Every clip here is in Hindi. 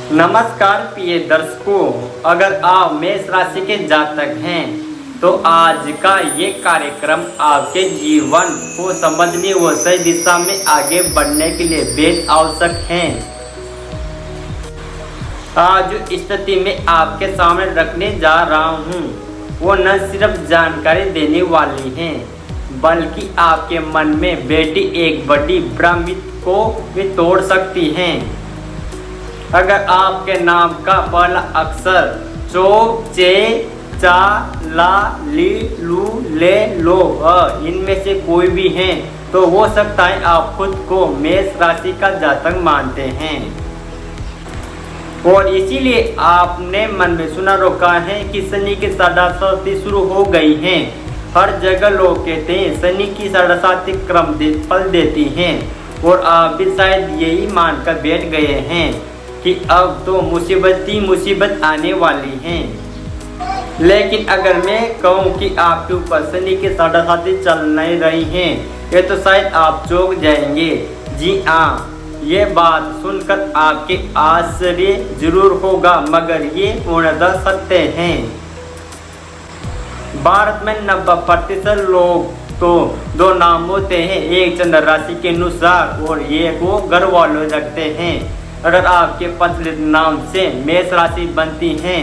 नमस्कार प्रिय दर्शकों, अगर आप मेष राशि के जातक हैं तो आज का ये कार्यक्रम आपके जीवन को समझने व सही दिशा में आगे बढ़ने के लिए बेहद आवश्यक है। आज जो स्थिति में आपके सामने रखने जा रहा हूँ वो न सिर्फ जानकारी देने वाली है बल्कि आपके मन में बैठी एक बड़ी भ्रमित को भी तोड़ सकती है। अगर आपके नाम का पहला अक्षर चो, चे, चा, ला, ली, लू, ले, लो इनमें से कोई भी है तो हो सकता है आप खुद को मेष राशि का जातक मानते हैं और इसीलिए आपने मन में सुना रोका है कि शनि की साढ़ासाती शुरू हो गई है। हर जगह लोग कहते हैं शनि की साढ़ासाती क्रम फल देती हैं और आप भी शायद यही मानकर बैठ गए हैं कि अब तो मुसीबत आने वाली है। लेकिन अगर मैं कहूँ कि आपके ऊपर शनि की साढ़ासाती चल नहीं रही है ये तो शायद आप चौंक जाएंगे। जी हाँ, ये बात सुनकर आपके आश्चर्य जरूर होगा मगर ये पूर्णतः सत्य है। भारत में 90% लोग तो दो नाम होते हैं, एक चंद्र राशि के अनुसार और एक वो घर वालों रखते हैं। अगर आपके पंचलित नाम से मेष राशि बनती है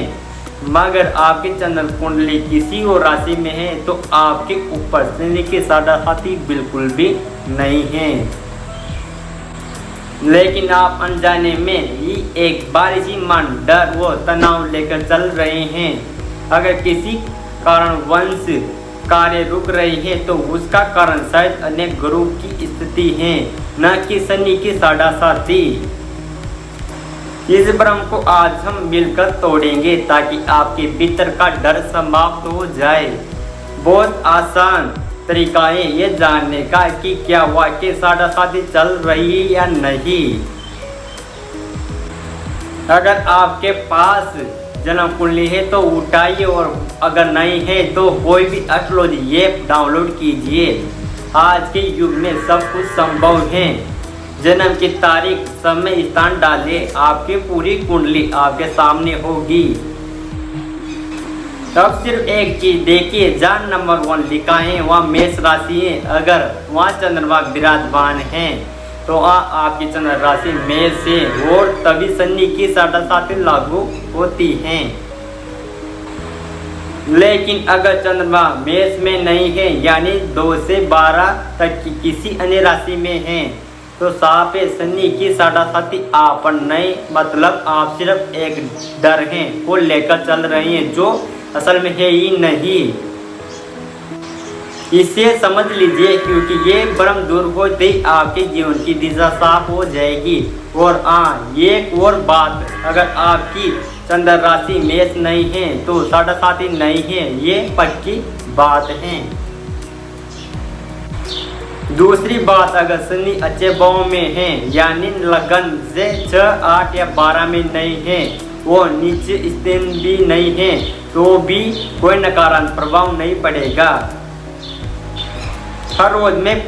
मगर आपकी चंद्र कुंडली किसी और राशि में है तो आपके ऊपर शनि की साढ़ासाती बिल्कुल भी नहीं है। लेकिन आप अनजाने में ही एक बारिशी मन डर व तनाव लेकर चल रहे हैं। अगर किसी कारण वंश कार्य रुक रही है तो उसका कारण शायद अनेक ग्रहों की स्थिति है, न कि शनि की साढ़ासाती। इस भ्रम को आज हम मिलकर तोड़ेंगे ताकि आपके भीतर का डर समाप्त हो जाए। बहुत आसान तरीका है ये जानने का कि क्या वाकई साढ़ासाती चल रही है या नहीं। अगर आपके पास जन्म कुंडली है तो उठाइए और अगर नहीं है तो कोई भी एस्ट्रोलॉजी ऐप डाउनलोड कीजिए। आज के युग में सब कुछ संभव है। जन्म की तारीख, समय, स्थान डालिए, आपकी पूरी कुंडली आपके सामने होगी। अब सिर्फ एक चीज देखिए, जहाँ नंबर 1 लिखा है वहाँ मेष राशि है। अगर वहाँ चंद्रमा विराजमान है तो आपकी चंद्र राशि मेष से और तभी शनि की साढ़ासाती लागू होती है। लेकिन अगर चंद्रमा मेष में नहीं है यानी 2 से 12 तक की किसी अन्य राशि में है तो साफ है शनि की साढ़ासाती आप पर नहीं, मतलब आप सिर्फ एक डर है को लेकर चल रहे हैं जो असल में है ही नहीं। इसे समझ लीजिए क्योंकि ये भ्रम दूर होते ही आपके जीवन की दिशा साफ हो जाएगी। और एक और बात, अगर आपकी चंद्र राशि मेष नहीं है तो साढ़ासाती नहीं है, ये पक्की बात है। दूसरी बात, अगर शनि अच्छे भाव में है यानी लगन से 6, 8 या 12 में नहीं है, वो नीचे स्थित भी नहीं है तो भी कोई नकारात्मक प्रभाव नहीं पड़ेगा। हर रोज में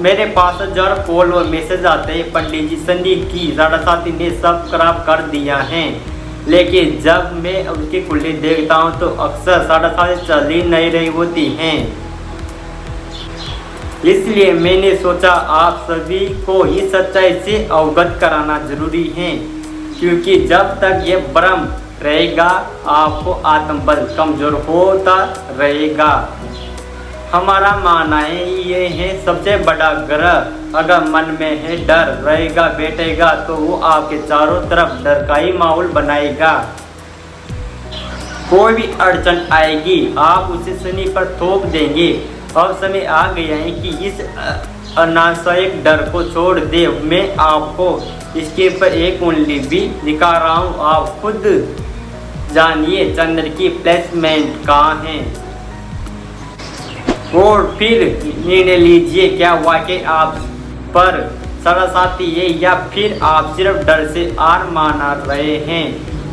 मेरे पास हजारों कॉल और मैसेज आते हैं, पंडित जी शनि की साढ़ासाती ने सब खराब कर दिया है। लेकिन जब मैं उसकी कुंडली देखता हूँ तो अक्सर साढ़ासाती चल ही नहीं रही होती हैं। इसलिए मैंने सोचा आप सभी को इस सच्चाई से अवगत कराना जरूरी है क्योंकि जब तक ये भ्रम रहेगा आपको आत्मबल कमजोर होता रहेगा। हमारा मानना है ये है सबसे बड़ा ग्रह अगर मन में है डर रहेगा बैठेगा तो वो आपके चारों तरफ डर का ही माहौल बनाएगा। कोई भी अड़चन आएगी आप उसे शनि पर थोप देंगे। अब समय आ गया है कि इस अनावश्यक डर को छोड़ दे। मैं आपको इसके पर एक कुंडली भी दिखा रहा हूँ, आप खुद जानिए चंद्र की प्लेसमेंट कहाँ है और फिर निर्णय लीजिए क्या वाकई आप पर साढ़ासाती है या फिर आप सिर्फ डर से हार माना रहे हैं।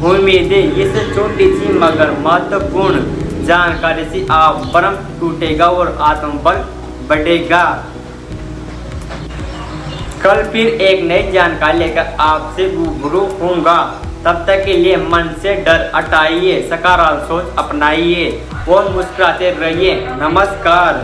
उम्मीद है इस छोटी सी मगर महत्वपूर्ण जानकारी से आप भ्रम टूटेगा और आत्मबल बढ़ेगा। कल फिर एक नई जानकारी लेकर आपसे रूबरू होऊंगा। तब तक के लिए मन से डर हटाइए, सकारात्मक सोच अपनाइए और मुस्कुराते रहिए। नमस्कार।